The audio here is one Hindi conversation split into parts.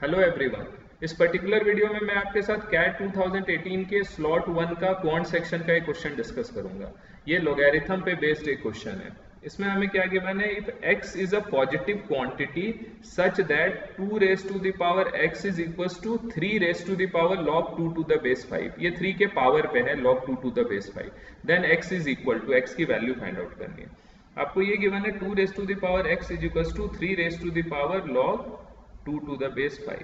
हेलो एवरीवन, इस पर्टिकुलर वीडियो में मैं आपके साथ कैट 2018 के स्लॉट 1 का क्वांट सेक्शन का एक क्वेश्चन डिस्कस करूंगा। ये लॉगरिथम पे बेस्ड एक क्वेश्चन है। इसमें हमें क्या गिवन है, if x is a positive quantity such that 2 raise to the power x is equals to 3 raise to the power log 2 to the base 5। ये 3 के पावर पे है, log 2 to the base 5। Then x is equal to, x की वैल्यू फाइंड आउट करनी है। आपको ये गिवन है 2 raise to the power x is equals to 3 raise to the power log 2 to the base 5।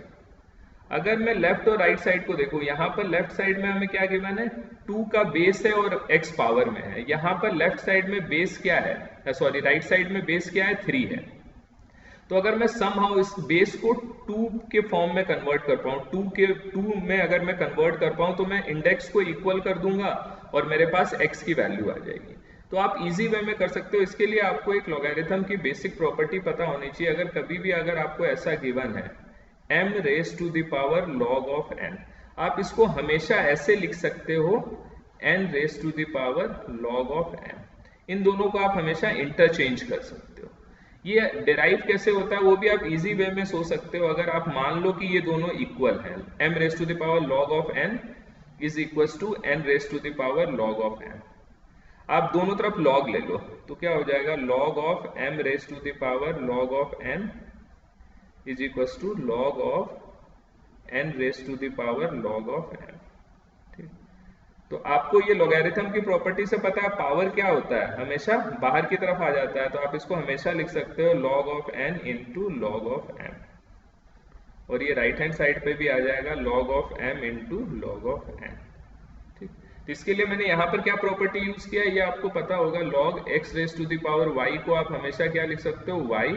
अगर मैं लेफ्ट और राइट साइड को देखूं, यहाँ पर लेफ्ट साइड में हमें क्या गिवन है, 2 का बेस है और x पावर में है। यहाँ पर लेफ्ट साइड में बेस क्या है, सॉरी राइट साइड में बेस क्या है, 3 है। तो अगर मैं समहाउ इस बेस को 2 के फॉर्म में कन्वर्ट कर पाऊं, 2 में अगर मैं कन्वर्ट कर पाऊं तो मैं इंडेक्स को इक्वल कर दूंगा और मेरे पास x की वैल्यू आ जाएगी। तो आप इजी वे में कर सकते हो। इसके लिए आपको एक लॉगरिथम की बेसिक प्रॉपर्टी पता होनी चाहिए। अगर कभी भी अगर आपको ऐसा गिवन है m raise to the power log of n, आप इसको हमेशा ऐसे लिख सकते हो n raise to the power log of m। इन दोनों को आप हमेशा इंटरचेंज कर सकते हो। ये डिराइव कैसे होता है वो भी आप इजी वे में सोच सकते हो। अगर आप मान लो कि ये दोनों इक्वल हैं, m raise to the power log of n is equal to n raise to the power log of m। आप दोनों तरफ log ले लो तो क्या हो जाएगा, log of m raise to the power log of n is equal to log of n raise to the power log of m। ठीक, तो आपको ये लॉगरिथम की प्रॉपर्टी से पता है पावर क्या होता है, हमेशा बाहर की तरफ आ जाता है। तो आप इसको हमेशा लिख सकते हो log of n into log of m, और ये राइट हैंड साइड पे भी आ जाएगा log of m into log of n। ठीक, तो इसके लिए मैंने यहाँ पर क्या प्रॉपर्टी यूज किया है ये आपको पता होगा। log x raise to the power y को आप हमेशा क्या लिख सकते हो, y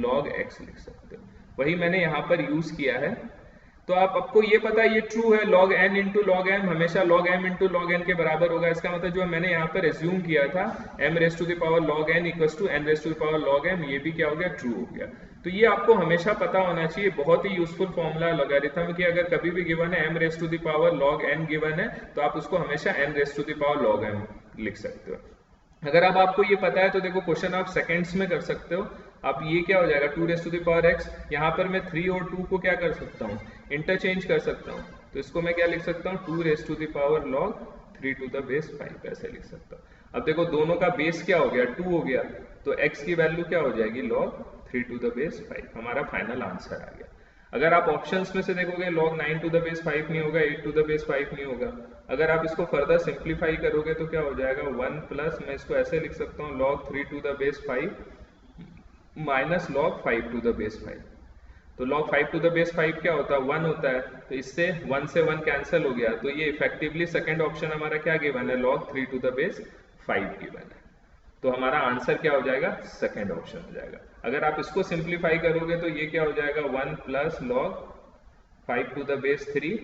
log x लिख सकते हो। वही मैंने यहाँ पर यूज किया है। तो आपको ये पता है ये ट्रू है, log n into log m हमेशा log m into log n के बराबर होगा। इसका मतलब जो मैंने यहाँ पर एज्यूम किया था m raise to the power log n equals to n raise to the power log m, ये भी क्या हो गया, ट्रू हो गया। तो ये आपको हमेशा पता होना चाहिए। बहुत ही यूजफुल फॉर्मूला है लॉगरिथम की। अगर कभी भी गिवन है m raise to the power log n given है तो आप उसको हमेशा n raise to the power log m लिख सकते हो। अगर अब आपको ये पता है तो देखो क्वेश्चन आप सेकंड्स में कर सकते हो। आप ये क्या हो जाएगा, 2 raise to the power x, यहाँ पर मैं 3 और 2 को क्या कर सकता हूँ, इंटरचेंज कर सकता हूँ। तो इसको मैं क्या लिख सकता हूँ, 2 raise to the power log 3 to the base 5 ऐसे लिख सकता हूँ। अब देखो दोनों का बेस क्या हो गया, 2 हो गया, तो x की वैल्यू क्या हो जाएगी, log 3 टू द बेस 5। हमारा फाइनल आंसर आ गया। अगर आप ऑप्शंस में से देखोगे log 9 टू द बेस 5 नहीं होगा, 8 टू द बेस 5 नहीं होगा। अगर आप इसको फर्दर सिंप्लीफाई करोगे तो क्या हो जाएगा, 1 प्लस, मैं इसको ऐसे लिख सकता हूँ log 3 to the base 5 minus log 5 to the base 5। तो log 5 टू द बेस 5 क्या होता है, 1 होता है। तो इससे 1 से 1 कैंसिल हो गया। तो ये इफेक्टिवली सेकंड ऑप्शन हमारा क्या गिवन है, log 3 to the base 5 given है। तो हमारा आंसर क्या हो जाएगा, सेकंड ऑप्शन हो जाएगा। अगर आप इसको सिंप्लीफाई करोगे तो ये क्या हो जाएगा, 1 plus log 5 to the base 3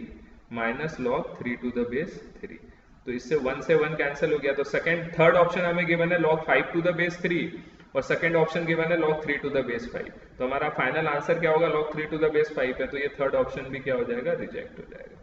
minus log 3 to the base 3। तो इससे 1 से 1 कैंसिल हो गया। तो थर्ड ऑप्शन हमें गिवन है log 5 टू द बेस 3 और सेकंड ऑप्शन गिवन है log 3 टू द बेस 5। तो हमारा फाइनल आंसर क्या होगा, log 3 टू द बेस 5 है। तो ये थर्ड ऑप्शन भी क्या हो जाएगा, रिजेक्ट हो जाएगा।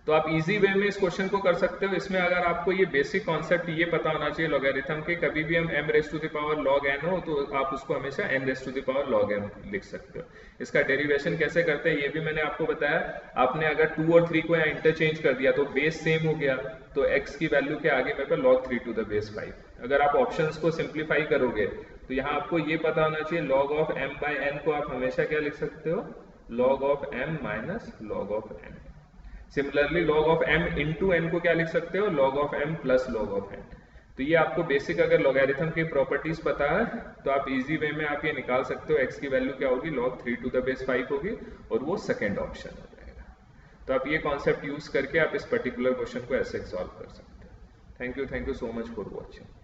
तो आप इजी वे में इस क्वेश्चन को कर सकते हो। इसमें अगर आपको ये बेसिक कॉन्सेप्ट ये पता होना चाहिए लॉगरिथम के, कभी भी हम m raise to the power log n हो तो आप उसको हमेशा n raise to the power log m लिख सकते हो। इसका डेरिवेशन कैसे करते हैं ये भी मैंने आपको बताया। आपने अगर 2 और 3 को यहाँ इंटरचेंज कर दिया तो बेस सेम हो गया, तो x की वैल्यू के आगे मेरे पास log 3 टू द बेस 5। अगर आप ऑप्शंस को सिंप्लीफाई करोगे तो यहाँ आपको ये पता होना चाहिए log of m by n को आप हमेशा क्या लिख सकते हो, log of m minus log of n। Similarly log of m into n को क्या लिख सकते हो, log of m plus log of n। तो ये आपको बेसिक अगर लॉगरिथम की प्रॉपर्टीज पता है तो आप इजी वे में आप ये निकाल सकते हो, x की वैल्यू क्या होगी, log 3 टू द बेस 5 होगी और वो सेकंड ऑप्शन हो जाएगा। तो आप ये कॉन्सेप्ट यूज करके आप इस पर्टिकुलर क्वेश्चन को ऐसे सॉल्व कर सकते हो। Thank you so much for watching.